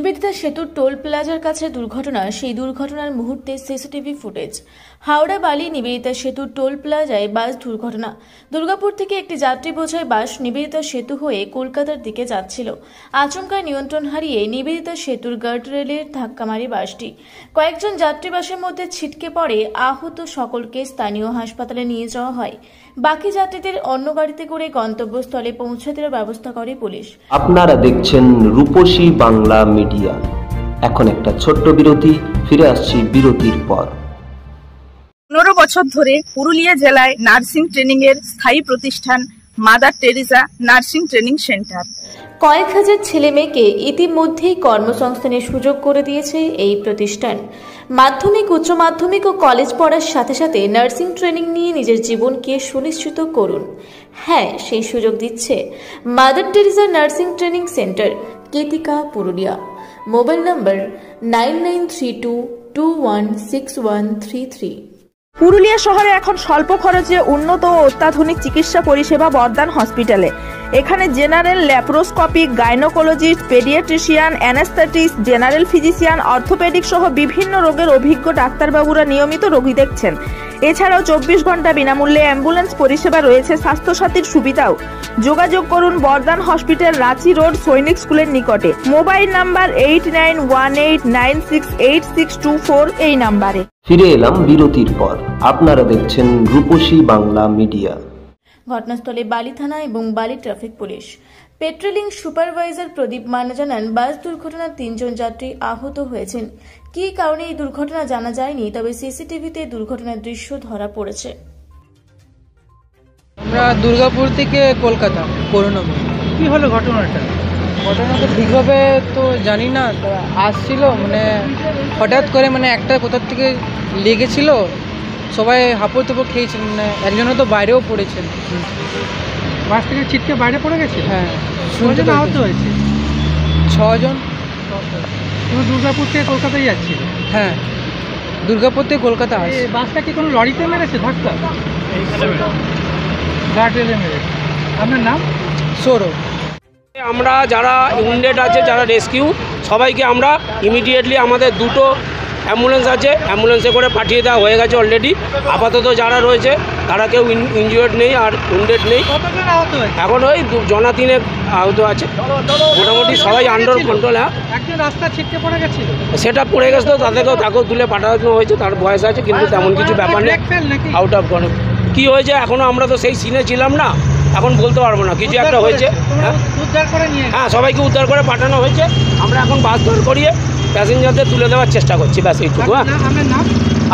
নিবেদিতা সেতুর টোল প্লাজার কাছে দুর্ঘটনা, সেই দুর্ঘটনার মুহূর্তে সিসিটিভি ফুটেজ। হাওড়া বালি নিবেদিতা সেতুর টোল প্লাজায় বাস দুর্ঘটনা। দুর্গাপুর থেকে একটি যাত্রী বোঝাই বাস নিবেদিতা সেতু হয়ে কলকাতার দিকে যাচ্ছিল। আচমকা নিয়ন্ত্রণ হারিয়ে নিবেদিতা সেতুর গার্ডরেলের ধাক্কা মারে বাসটি। কয়েকজন যাত্রী বাসের মধ্যে ছিটকে পড়ে। আহত সকলকে স্থানীয় হাসপাতালে নিয়ে যাওয়া হয়। বাকি যাত্রীদের অন্য গাড়িতে করে গন্তব্যস্থলে পৌঁছে দেওয়ার ব্যবস্থা করে পুলিশ। আপনারা দেখছেন রূপসী বাংলা মিডিয়া। এখন একটা ছোট্ট বিরতি, ফিরে আসছি বিরতির পর। 15 বছর ধরে পুরুলিয়া জেলায় নার্সিং ট্রেনিং এর স্থায়ী প্রতিষ্ঠান mother Teresa nursing training centre কয়েক হাজার ছেলে মেয়েকে ইতিমধ্যেই কর্মসংস্থানের সুযোগ করে দিয়েছে এই প্রতিষ্ঠান। মাধ্যমিক, উচ্চ মাধ্যমিক ও কলেজ পড়ার সাথে সাথে নার্সিং ট্রেনিং নিয়ে নিজের জীবনকে সুনিশ্চিত করুন। হ্যাঁ, সেই সুযোগ দিচ্ছে Mother Teresa nursing training centre, Ketika, Purulia. Mobile number 9932216133। Purulia শহরে এখন স্বল্প খরচে উন্নত ও অত্যাধুনিক চিকিৎসা পরিষেবা বর্ধমান হসপিটালে। এখানে general, laparoscopic, gynaecologist, paediatrician, anaesthetist, general physician, orthopaedic সহ বিভিন্ন রোগের অভিজ্ঞ ডাক্তারবাবুরা নিয়মিত রোগী দেখছেন। এছাড়াও 24 ঘন্টা বিনামূল্যে অ্যাম্বুলেন্স পরিষেবা রয়েছে, স্বাস্থ্যসাথীর সুবিধাও। যোগাযোগ করুন বর্ধমান হসপিটাল, রাঁচি রোড, সৈনিক স্কুলের নিকটে। মোবাইল নাম্বার 8918968624 এই নাম্বারে। ফিরে এলাম বিরতির পর। আপনারা দেখছেন রূপসী বাংলা মিডিয়া। ঘটনাস্থলে বালি থানা এবং বালি ট্রাফিক পুলিশ। পেট্রোলিং সুপারভাইজার প্রদীপ মান্না জানান, বাস দুর্ঘটনায় 3 জন যাত্রী আহত হয়েছেন। কী কারণে এই দুর্ঘটনা জানা যায়নি, তবে সিসিটিভিতে দুর্ঘটনার দৃশ্য ধরা পড়েছে। আমরা দুর্গাপুর থেকে কলকাতা করোনাপুর। কি হলো ঘটনাটা? ঘটনা তো ঠিকভাবে তো জানি না, আসছিল মানে হঠাৎ করে মানে একটা কোথার থেকে লেগেছিল, সবাই হাঁপড় তাপড় খেয়েছিল, মানে একজনও তো বাইরেও পড়েছেন। বাস থেকে ছিটকে বাইরে পড়ে গেছে? হ্যাঁ, শুনতে আহত হয়েছে 6 জন। তুমি দুর্গাপুর থেকে কলকাতায় যাচ্ছিল? হ্যাঁ, দুর্গাপুর থেকে কলকাতা আসছে। বাসটা কি কোনো লরিতে মেরেছে ধাক্কা? গার্ডরেলে মেরেছে। আপনার নাম? সৌরভ। আমরা যারা উইন্ডেড আছে, যারা রেস্কিউ, সবাইকে আমরা ইমিডিয়েটলি আমাদের 2টো অ্যাম্বুলেন্স আছে, অ্যাম্বুলেন্সে করে পাঠিয়ে দেওয়া হয়ে গেছে অলরেডি। আপাতত যারা রয়েছে তারা কেউ ইনজিওর্ড নেই আর উইন্ডেড নেই। কতজন আহত হয়েছে? এখন ওই 3 আহত আছে, মোটামুটি সবাই আন্ডার কন্ট্রোল। হ্যাঁ, একজন রাস্তা ছিটকে পড়ে গেছিল, সেটা পড়ে গেছে, তো তাকেও তুলে পাঠানো হয়েছে, তার বয়স আছে, কিন্তু তেমন কিছু ব্যাপার নেই। আউট অফ কন্ট্রোল কী হয়েছে এখনও আমরা তো সেই সিনে ছিলাম না, এখন বলতে পারবো না। কিছু একটা হয়েছে। হ্যাঁ, সবাইকে উদ্ধার করে পাঠানো হয়েছে। আমরা এখন বাস ধর করিয়ে প্যাসেঞ্জারদের তুলে দেওয়ার চেষ্টা করছি, ব্যাস এইটুকু। হ্যাঁ,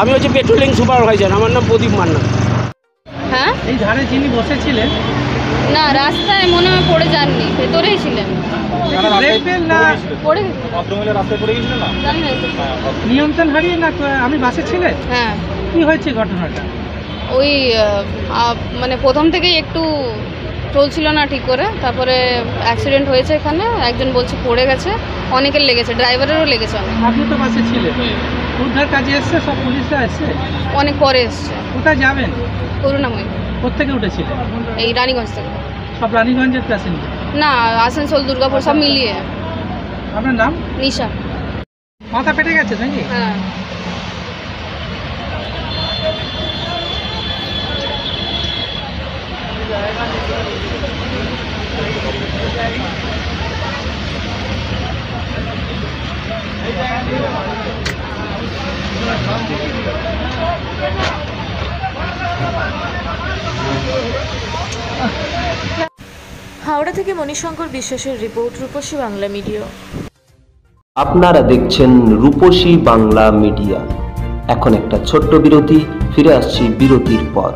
আমি হচ্ছে পেট্রোলিং সুপারভাইজার, আমার নাম প্রদীপ মান্না। হ্যাঁ, এই ধারে যিনি বসেছিলেন? না, রাস্তায় মনে হয় পড়ে যাননি, ভেতরেই ছিলেন। নিয়ন্ত্রণ হারিয়ে না আমি বাসে ছিলেন? হ্যাঁ। কি হয়েছে ঘটনাটা? ওই মানে প্রথম থেকেই একটু চলছিল না ঠিক করে, তারপরে অ্যাক্সিডেন্ট হয়েছে। এখানে একজন বলছে পড়ে গেছে, অনেকের লেগেছে, ড্রাইভারেরও লেগেছে অনেক। আপনি তো বাসে ছিলেন? উদ্ধার কাজে এসছে সব, পুলিশরা এসছে? অনেক পরে এসছে। কোথায় যাবেন? করুণাময়ী। কোথেকে উঠেছিলেন? এই রানীগঞ্জ থেকে। সব রানীগঞ্জের প্যাসেঞ্জার? না, আসানসোল, দুর্গাপুর সব মিলিয়ে। আপনার নাম? নিশা। মাথা ফেটে গেছে নাকি? হ্যাঁ। হাওড়া থেকে মণিশঙ্কর বিশ্বাসের রিপোর্ট, রূপসী বাংলা মিডিয়া। আপনারা দেখছেন রূপসী বাংলা মিডিয়া। এখন একটা ছোট্ট বিরতি, ফিরে আসছি বিরতির পর।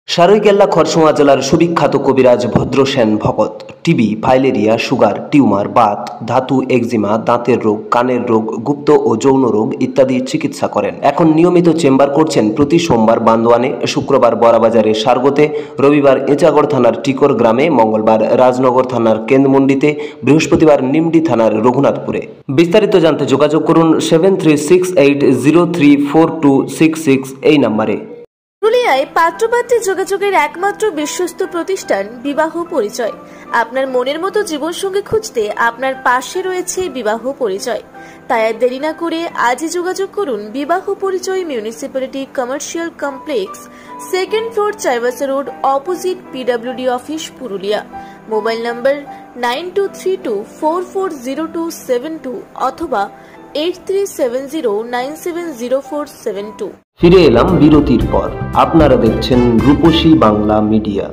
সারৈকেল্লা খরসোয়া জেলার সুবিখ্যাত কবিরাজ Bhadrasen Bhagat TB, filaria, sugar, tumour, Baat, ধাতু, এক্সিমা, দাঁতের রোগ, কানের রোগ, গুপ্ত ও যৌন রোগ ইত্যাদি চিকিৎসা করেন। এখন নিয়মিত চেম্বার করছেন প্রতি সোমবার বান্দোয়ানে, শুক্রবার বড়াবাজারে সারগোতে, রবিবার এঁচাগড় থানার টিকর গ্রামে, মঙ্গলবার রাজনগর থানার কেন্দ্রমন্ডিতে, বৃহস্পতিবার নিমডি থানার রঘুনাথপুরে। বিস্তারিত জানতে যোগাযোগ করুন 7368034266 এই নম্বরে। পুরুলিয়ায় পাত্রপাত্রী যোগাযোগের একমাত্র বিশ্বস্ত প্রতিষ্ঠান বিবাহ পরিচয়। আপনার মনের মতো জীবনসঙ্গী খুঁজতে আপনার পাশে রয়েছে বিবাহ পরিচয়। তাই আর দেরি না করে আজই যোগাযোগ করুন বিবাহ পরিচয় municipality commercial complex, 2nd floor, Chaibasa road, opposite PWD office, Purulia. Mobile নম্বর 9232440272 অথবা 8370970472। ফিরে এলাম বিরতির পর। আপনারা দেখছেন রূপসী বাংলা মিডিয়া।